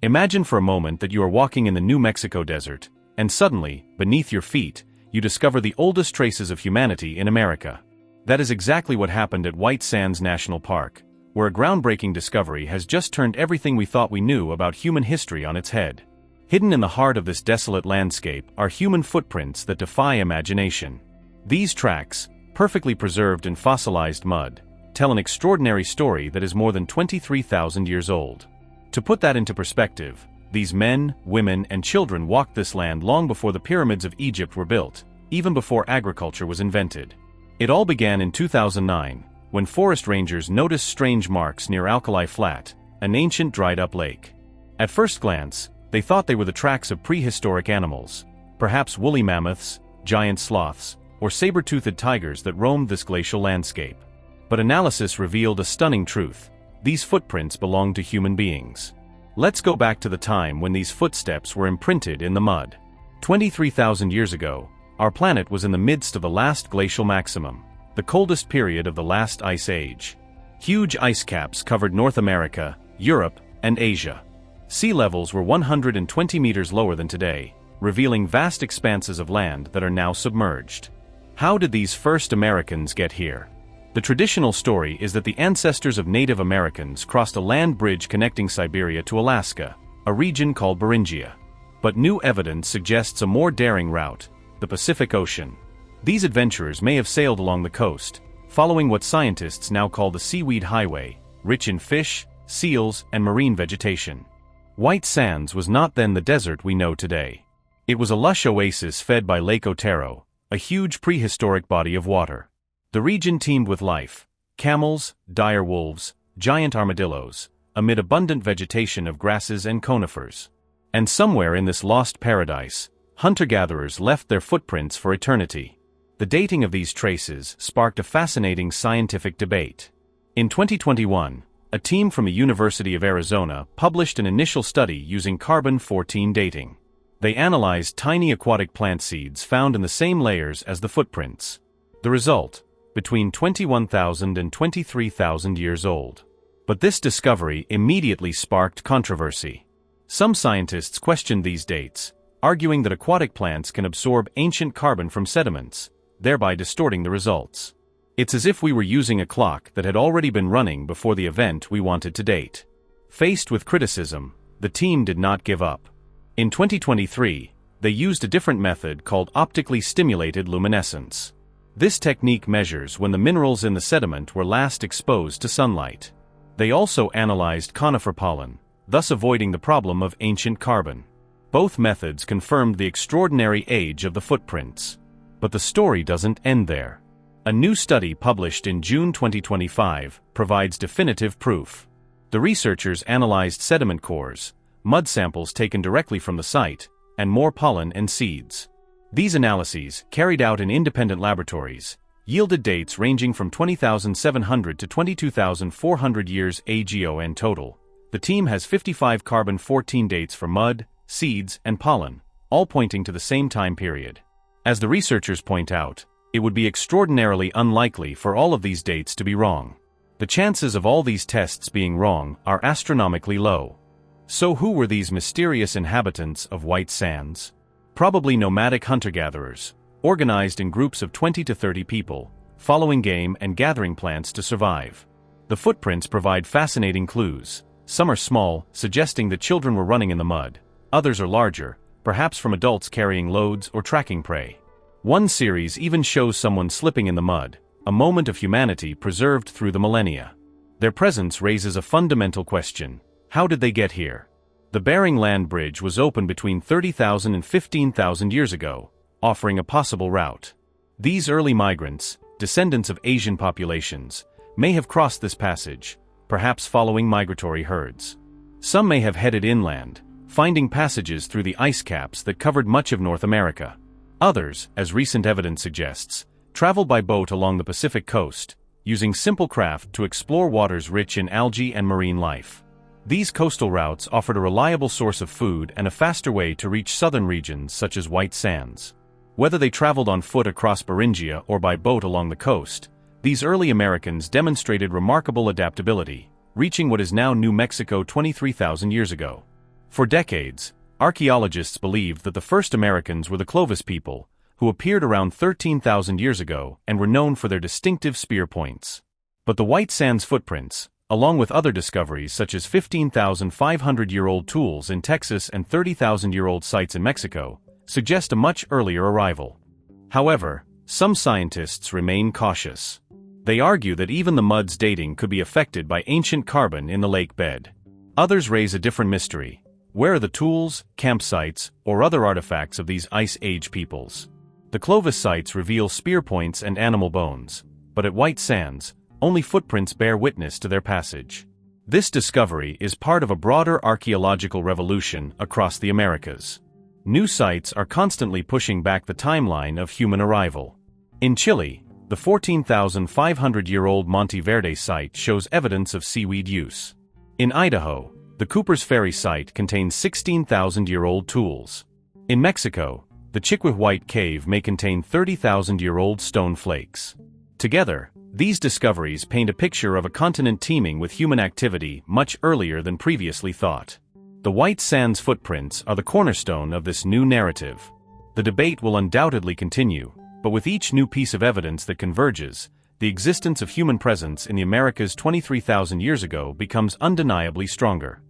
Imagine for a moment that you are walking in the New Mexico desert, and suddenly, beneath your feet, you discover the oldest traces of humanity in America. That is exactly what happened at White Sands National Park, where a groundbreaking discovery has just turned everything we thought we knew about human history on its head. Hidden in the heart of this desolate landscape are human footprints that defy imagination. These tracks, perfectly preserved in fossilized mud, tell an extraordinary story that is more than 23,000 years old. To put that into perspective, these men, women, and children walked this land long before the pyramids of Egypt were built, even before agriculture was invented. It all began in 2009, when forest rangers noticed strange marks near Alkali Flat, an ancient dried-up lake. At first glance, they thought they were the tracks of prehistoric animals, perhaps woolly mammoths, giant sloths, or saber-toothed tigers that roamed this glacial landscape. But analysis revealed a stunning truth: these footprints belonged to human beings. Let's go back to the time when these footsteps were imprinted in the mud. 23,000 years ago, our planet was in the midst of the last glacial maximum, the coldest period of the last ice age. Huge ice caps covered North America, Europe, and Asia. Sea levels were 120 meters lower than today, revealing vast expanses of land that are now submerged. How did these first Americans get here? The traditional story is that the ancestors of Native Americans crossed a land bridge connecting Siberia to Alaska, a region called Beringia. But new evidence suggests a more daring route: the Pacific Ocean. These adventurers may have sailed along the coast, following what scientists now call the Seaweed Highway, rich in fish, seals, and marine vegetation. White Sands was not then the desert we know today. It was a lush oasis fed by Lake Otero, a huge prehistoric body of water. The region teemed with life: camels, dire wolves, giant armadillos, amid abundant vegetation of grasses and conifers. And somewhere in this lost paradise, hunter-gatherers left their footprints for eternity. The dating of these traces sparked a fascinating scientific debate. In 2021, a team from the University of Arizona published an initial study using carbon-14 dating. They analyzed tiny aquatic plant seeds found in the same layers as the footprints. The result: between 21,000 and 23,000 years old. But this discovery immediately sparked controversy. Some scientists questioned these dates, arguing that aquatic plants can absorb ancient carbon from sediments, thereby distorting the results. It's as if we were using a clock that had already been running before the event we wanted to date. Faced with criticism, the team did not give up. In 2023, they used a different method called optically stimulated luminescence. This technique measures when the minerals in the sediment were last exposed to sunlight. They also analyzed conifer pollen, thus avoiding the problem of ancient carbon. Both methods confirmed the extraordinary age of the footprints. But the story doesn't end there. A new study published in June 2025 provides definitive proof. The researchers analyzed sediment cores, mud samples taken directly from the site, and more pollen and seeds. These analyses, carried out in independent laboratories, yielded dates ranging from 20,700 to 22,400 years ago in total. The team has 55 carbon-14 dates for mud, seeds, and pollen, all pointing to the same time period. As the researchers point out, it would be extraordinarily unlikely for all of these dates to be wrong. The chances of all these tests being wrong are astronomically low. So who were these mysterious inhabitants of White Sands? Probably nomadic hunter-gatherers, organized in groups of 20 to 30 people, following game and gathering plants to survive. The footprints provide fascinating clues. Some are small, suggesting that children were running in the mud. Others are larger, perhaps from adults carrying loads or tracking prey. One series even shows someone slipping in the mud, a moment of humanity preserved through the millennia. Their presence raises a fundamental question: how did they get here? The Bering Land Bridge was opened between 30,000 and 15,000 years ago, offering a possible route. These early migrants, descendants of Asian populations, may have crossed this passage, perhaps following migratory herds. Some may have headed inland, finding passages through the ice caps that covered much of North America. Others, as recent evidence suggests, traveled by boat along the Pacific coast, using simple craft to explore waters rich in algae and marine life. These coastal routes offered a reliable source of food and a faster way to reach southern regions such as White Sands. Whether they traveled on foot across Beringia or by boat along the coast, these early Americans demonstrated remarkable adaptability, reaching what is now New Mexico 23,000 years ago. For decades, archaeologists believed that the first Americans were the Clovis people, who appeared around 13,000 years ago and were known for their distinctive spear points. But the White Sands footprints, along with other discoveries such as 15,500-year-old tools in Texas and 30,000-year-old sites in Mexico, suggest a much earlier arrival. However, some scientists remain cautious. They argue that even the mud's dating could be affected by ancient carbon in the lake bed. Others raise a different mystery. Where are the tools, campsites, or other artifacts of these Ice Age peoples? The Clovis sites reveal spear points and animal bones, but at White Sands, only footprints bear witness to their passage. This discovery is part of a broader archaeological revolution across the Americas. New sites are constantly pushing back the timeline of human arrival. In Chile, the 14,500-year-old Monte Verde site shows evidence of seaweed use. In Idaho, the Cooper's Ferry site contains 16,000-year-old tools. In Mexico, the Chiquihuite Cave may contain 30,000-year-old stone flakes. Together, these discoveries paint a picture of a continent teeming with human activity much earlier than previously thought. The White Sands footprints are the cornerstone of this new narrative. The debate will undoubtedly continue, but with each new piece of evidence that converges, the existence of human presence in the Americas 23,000 years ago becomes undeniably stronger.